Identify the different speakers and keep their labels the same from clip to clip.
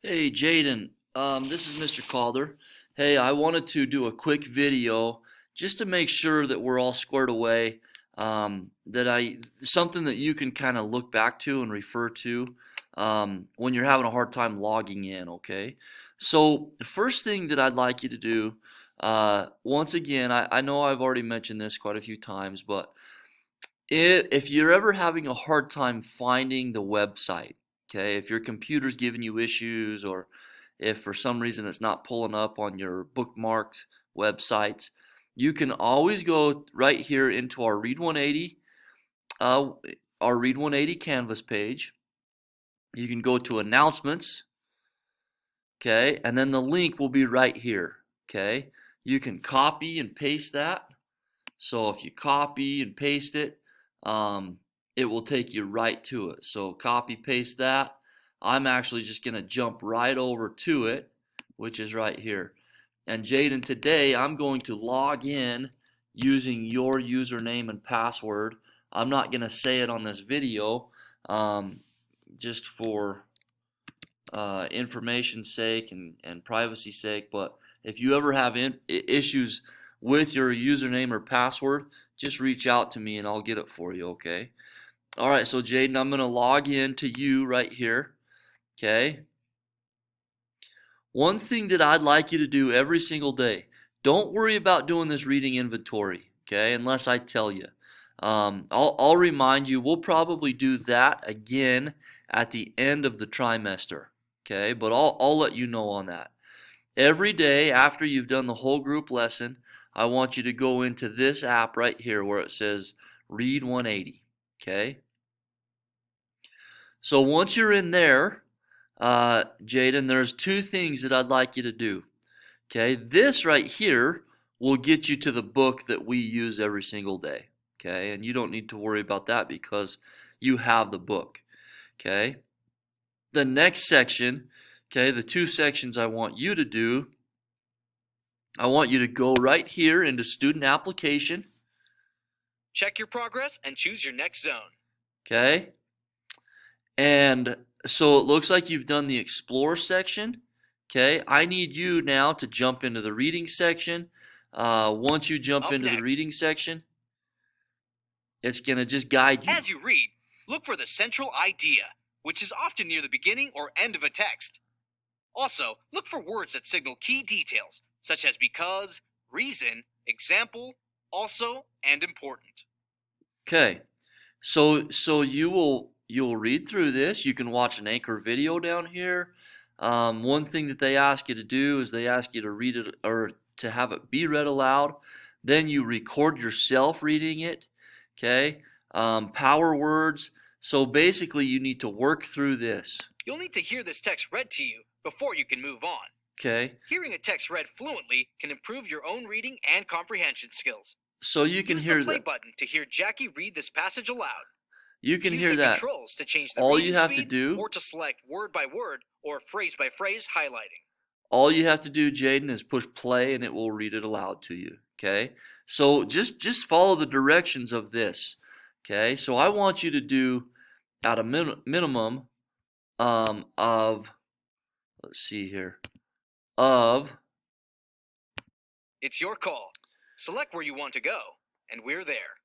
Speaker 1: Hey Jaden, this is Mr. Calder. Hey, I wanted to do a quick video just to make sure that we're all squared away. Something that you can kind of look back to and refer to when you're having a hard time logging in. Okay, so the first thing that I'd like you to do, once again, I know I've already mentioned this quite a few times, but if you're ever having a hard time finding the website, okay, if your computer's giving you issues or if for some reason it's not pulling up on your bookmarked websites, you can always go right here into our Read 180, uh, our Read 180 Canvas page. You can go to Announcements, okay, and then the link will be right here, okay. You can copy and paste that. So if you copy and paste it, um, it will take you right to it. So copy paste that. I'm actually just going to jump right over to it, which is right here. And Jaden, today I'm going to log in using your username and password. I'm not going to say it on this video, um, just for information's sake and privacy's sake, but if you ever have issues with your username or password, just reach out to me and I'll get it for you, okay? Alright, so Jaden, I'm going to log in to you right here, okay? One thing that I'd like you to do every single day, don't worry about doing this reading inventory, okay, unless I tell you. I'll remind you, we'll probably do that again at the end of the trimester, okay, but I'll let you know on that. Every day after you've done the whole group lesson, I want you to go into this app right here where it says Read 180, okay? So once you're in there, Jaden, there's two things that I'd like you to do. Okay, this right here will get you to the book that we use every single day. Okay, and you don't need to worry about that because you have the book. Okay, the next section, okay, the two sections I want you to do, I want you to go right here into student application.
Speaker 2: Check your progress and choose your next zone.
Speaker 1: Okay, and so it looks like you've done the explore section. Okay, I need you now to jump into the reading section. Once you jump into the reading section, it's going to just guide you.
Speaker 2: As you read, look for the central idea, which is often near the beginning or end of a text. Also, look for words that signal key details, such as because, reason, example, also, and important.
Speaker 1: Okay, so you'll read through this. You can watch an anchor video down here. One thing that they ask you to do is they ask you to read it or to have it be read aloud. Then you record yourself reading it. Okay, power words. So basically, you need to work through this.
Speaker 2: You'll need to hear this text read to you before you can move on.
Speaker 1: Okay.
Speaker 2: Hearing a text read fluently can improve your own reading and comprehension skills.
Speaker 1: So you can hear
Speaker 2: the play button to hear Jackie read this passage aloud.
Speaker 1: You can
Speaker 2: Use
Speaker 1: hear
Speaker 2: the
Speaker 1: that.
Speaker 2: controls to change the
Speaker 1: all
Speaker 2: reading
Speaker 1: you have
Speaker 2: speed
Speaker 1: to do,
Speaker 2: or to select word by word or phrase by phrase highlighting.
Speaker 1: All you have to do, Jaden, is push play and it will read it aloud to you. Okay? So just follow the directions of this. Okay? So I want you to do at a minimum of, let's see here, of.
Speaker 2: It's your call. Select where you want to go, and we're there.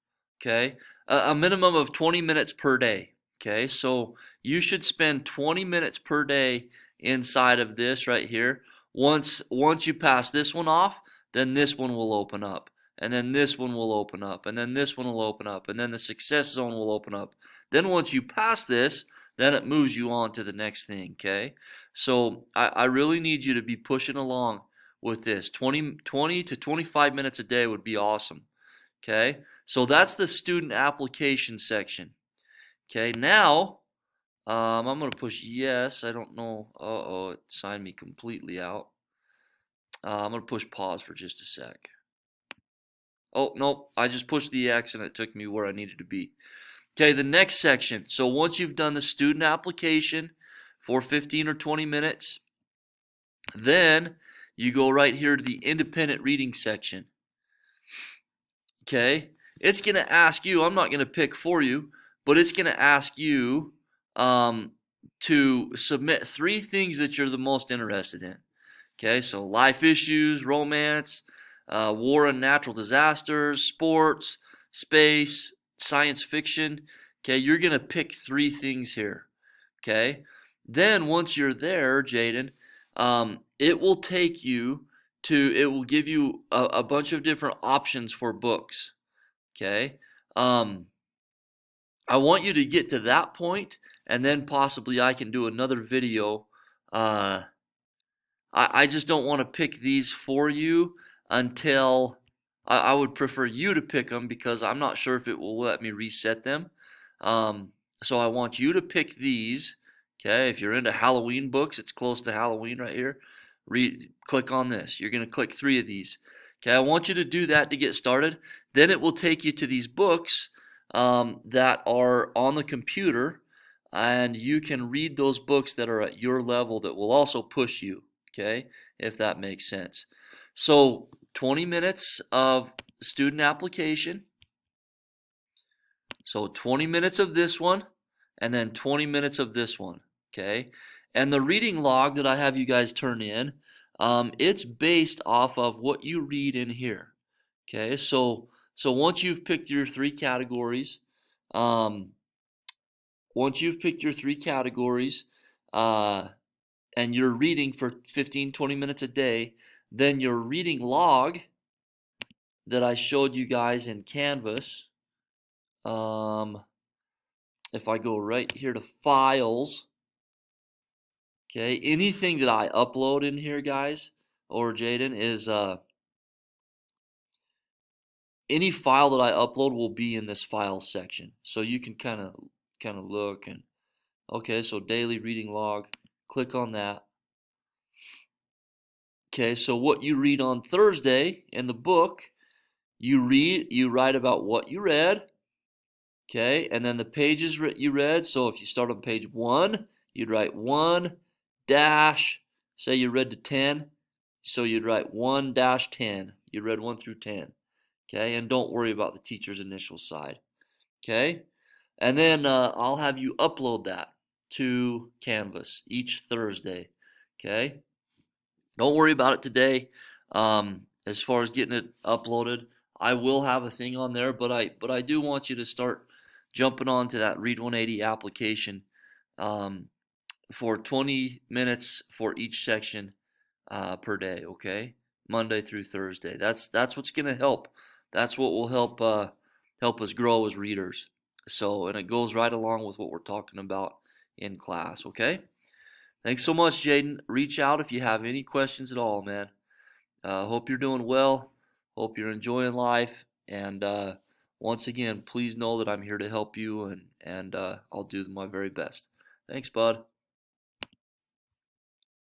Speaker 1: Okay? A minimum of 20 minutes per day. Okay? So you should spend 20 minutes per day inside of this right here. Once you pass this one off, then this one will open up, and then this one will open up, and then this one will open up, and then the success zone will open up. Then once you pass this, then it moves you on to the next thing, okay? So I really need you to be pushing along with this. 20 to 25 minutes a day would be awesome, okay? So that's the student application section. Okay, now I'm going to push yes. I don't know. Uh-oh, it signed me completely out. I'm going to push pause for just a sec. Oh, nope. I just pushed the X and it took me where I needed to be. Okay, the next section. So once you've done the student application for 15 or 20 minutes, then you go right here to the independent reading section. Okay, it's going to ask you, I'm not going to pick for you, but it's going to ask you to submit 3 things that you're the most interested in. Okay, so life issues, romance, war and natural disasters, sports, space, science fiction. Okay, you're going to pick 3 things here. Okay, then once you're there, Jaden, it will take you it will give you a bunch of different options for books. Okay, um, I want you to get to that point, and then possibly I can do another video. Uh, I just don't want to pick these for you until I would prefer you to pick them because I'm not sure if it will let me reset them. Um, so I want you to pick these. Okay, if you're into Halloween books, it's close to Halloween right here. Click on this. You're going to click 3 of these. Okay, I want you to do that to get started. Then it will take you to these books that are on the computer, and you can read those books that are at your level that will also push you. Okay, if that makes sense. So 20 minutes of student application. So 20 minutes of this one, and then 20 minutes of this one. Okay, and the reading log that I have you guys turn in, it's based off of what you read in here. Okay, so once you've picked your 3 categories, um, once you've picked your 3 categories, uh, and you're reading for 15, 20 minutes a day, then your reading log that I showed you guys in Canvas, um, if I go right here to files, okay, anything that I upload in here, guys, or Jaden, is any file that I upload will be in this file section. So you can kind of look and okay, so daily reading log, click on that. Okay, so what you read on Thursday in the book, you write about what you read. Okay, and then the pages you read. So if you start on page 1, you'd write 1 dash, say you read to 10, so you'd write 1 dash 10. You read 1 through 10. Okay, and don't worry about the teacher's initial side. Okay, and then I'll have you upload that to Canvas each Thursday. Okay, don't worry about it today. As far as getting it uploaded, I will have a thing on there, but I do want you to start jumping onto that Read 180 application um, for 20 minutes for each section per day. Okay, Monday through Thursday. That's what's gonna help. That's what will help us grow as readers. So, and it goes right along with what we're talking about in class. Okay. Thanks so much, Jaden. Reach out if you have any questions at all, man. Hope you're doing well. Hope you're enjoying life. And once again, please know that I'm here to help you, and I'll do my very best. Thanks, bud.